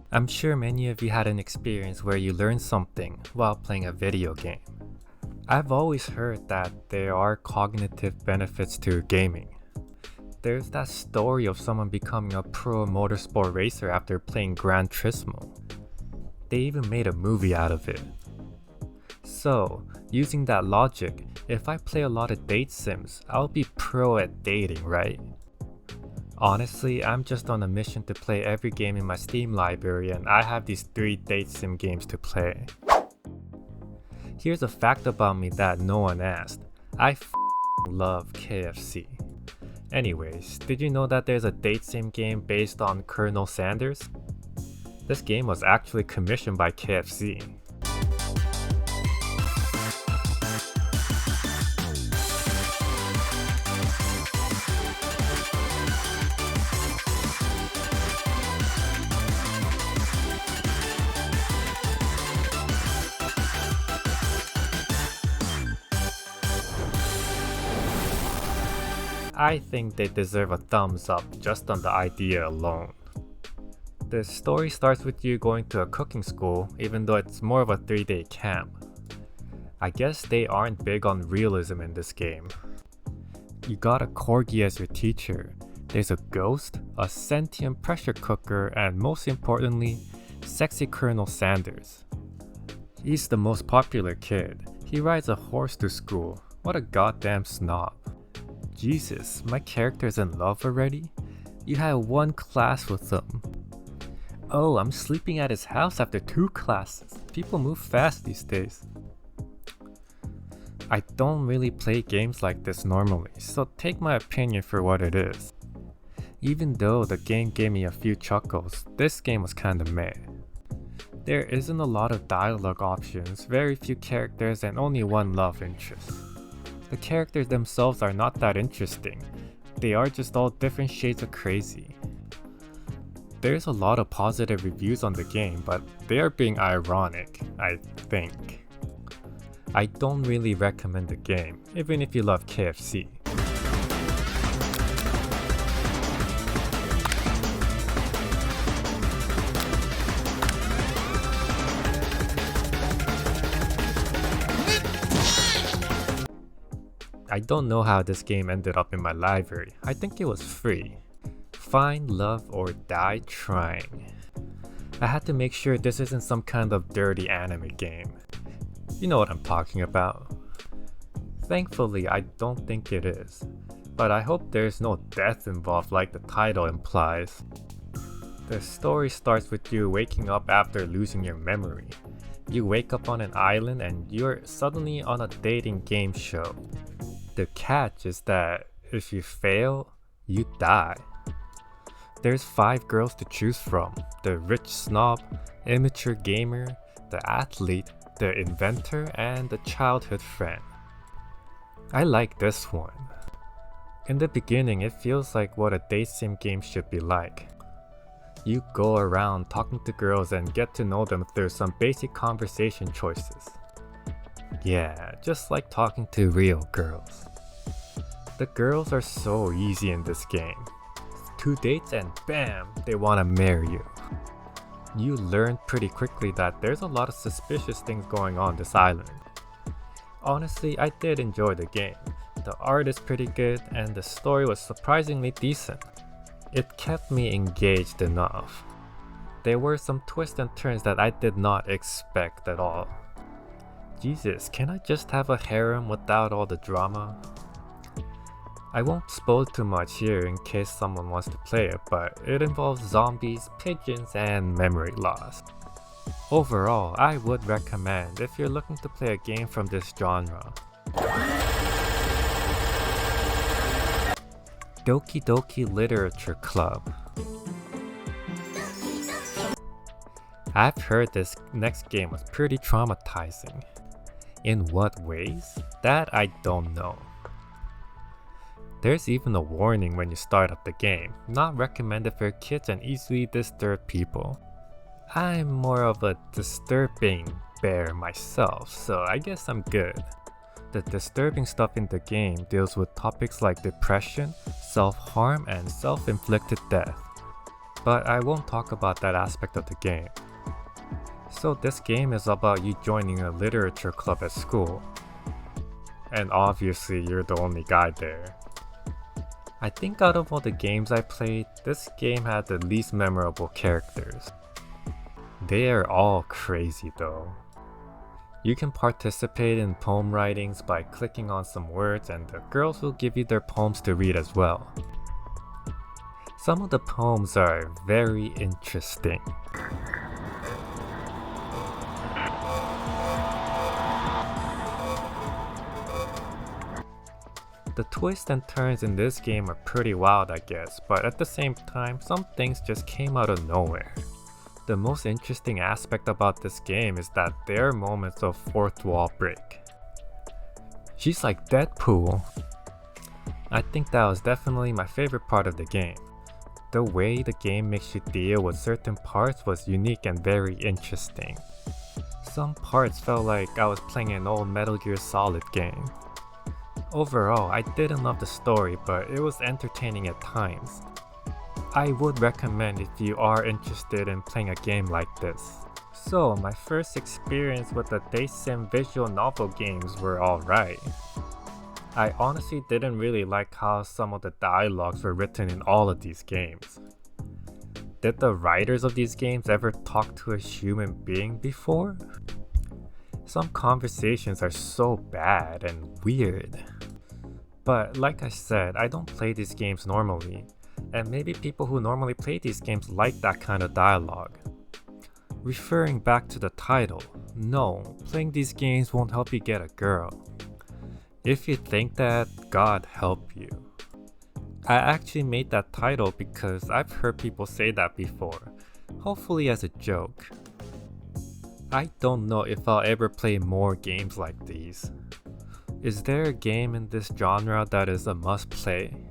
I'm sure many of you had an experience where you learned something while playing a video game. I've always heard that there are cognitive benefits to gaming. There's that story of someone becoming a pro motorsport racer after playing Gran Turismo. They even made a movie out of it. So, using that logic, if I play a lot of date sims, I'll be pro at dating, right? Honestly, I'm just on a mission to play every game in my Steam library and I have these 3 date sim games to play. Here's a fact about me that no one asked. I love KFC. Anyways, did you know that there's a date sim game based on Colonel Sanders? This game was actually commissioned by KFC. I think they deserve a thumbs up just on the idea alone. The story starts with you going to a cooking school, even though it's more of a 3-day camp. I guess they aren't big on realism in this game. You got a corgi as your teacher, there's a ghost, a sentient pressure cooker, and most importantly, sexy Colonel Sanders. He's the most popular kid. He rides a horse to school. What a goddamn snob. Jesus, my character's in love already? You had 1 class with him. Oh, I'm sleeping at his house after 2 classes. People move fast these days. I don't really play games like this normally, so take my opinion for what it is. Even though the game gave me a few chuckles, this game was kinda meh. There isn't a lot of dialogue options, very few characters, and only 1 love interest. The characters themselves are not that interesting, they are just all different shades of crazy. There's a lot of positive reviews on the game, but they are being ironic, I think. I don't really recommend the game, even if you love KFC. I don't know how this game ended up in my library. I think it was free. Find love or die trying. I had to make sure this isn't some kind of dirty anime game. You know what I'm talking about. Thankfully, I don't think it is. But I hope there's no death involved like the title implies. The story starts with you waking up after losing your memory. You wake up on an island and you're suddenly on a dating game show. The catch is that if you fail, you die. There's 5 girls to choose from: the rich snob, immature gamer, the athlete, the inventor, and the childhood friend. I like this one. In the beginning, it feels like what a date sim game should be like. You go around talking to girls and get to know them through some basic conversation choices. Yeah, just like talking to real girls. The girls are so easy in this game. 2 dates and bam, they wanna marry you. You learn pretty quickly that there's a lot of suspicious things going on this island. Honestly, I did enjoy the game. The art is pretty good and the story was surprisingly decent. It kept me engaged enough. There were some twists and turns that I did not expect at all. Jesus, can I just have a harem without all the drama? I won't spoil too much here in case someone wants to play it, but it involves zombies, pigeons, and memory loss. Overall, I would recommend if you're looking to play a game from this genre. Doki Doki Literature Club. I've heard this next game was pretty traumatizing. In what ways? That I don't know. There's even a warning when you start up the game, not recommended for kids and easily disturbed people. I'm more of a disturbing bear myself, so I guess I'm good. The disturbing stuff in the game deals with topics like depression, self-harm, and self-inflicted death. but I won't talk about that aspect of the game. So this game is about you joining a literature club at school. And obviously you're the only guy there. I think out of all the games I played, this game had the least memorable characters. They are all crazy though. You can participate in poem writings by clicking on some words, and the girls will give you their poems to read as well. Some of the poems are very interesting. The twists and turns in this game are pretty wild, I guess, but at the same time, some things just came out of nowhere. The most interesting aspect about this game is that there are moments of fourth wall break. She's like Deadpool. I think that was definitely my favorite part of the game. The way the game makes you deal with certain parts was unique and very interesting. Some parts felt like I was playing an old Metal Gear Solid game. Overall, I didn't love the story, but it was entertaining at times. I would recommend if you are interested in playing a game like this. So, my first experience with the Day-Sim visual novel games were alright. I honestly didn't really like how some of the dialogues were written in all of these games. Did the writers of these games ever talk to a human being before? Some conversations are so bad and weird. But like I said, I don't play these games normally, and maybe people who normally play these games like that kind of dialogue. Referring back to the title, no, playing these games won't help you get a girl. If you think that, God help you. I actually made that title because I've heard people say that before, hopefully as a joke. I don't know if I'll ever play more games like these. Is there a game in this genre that is a must play?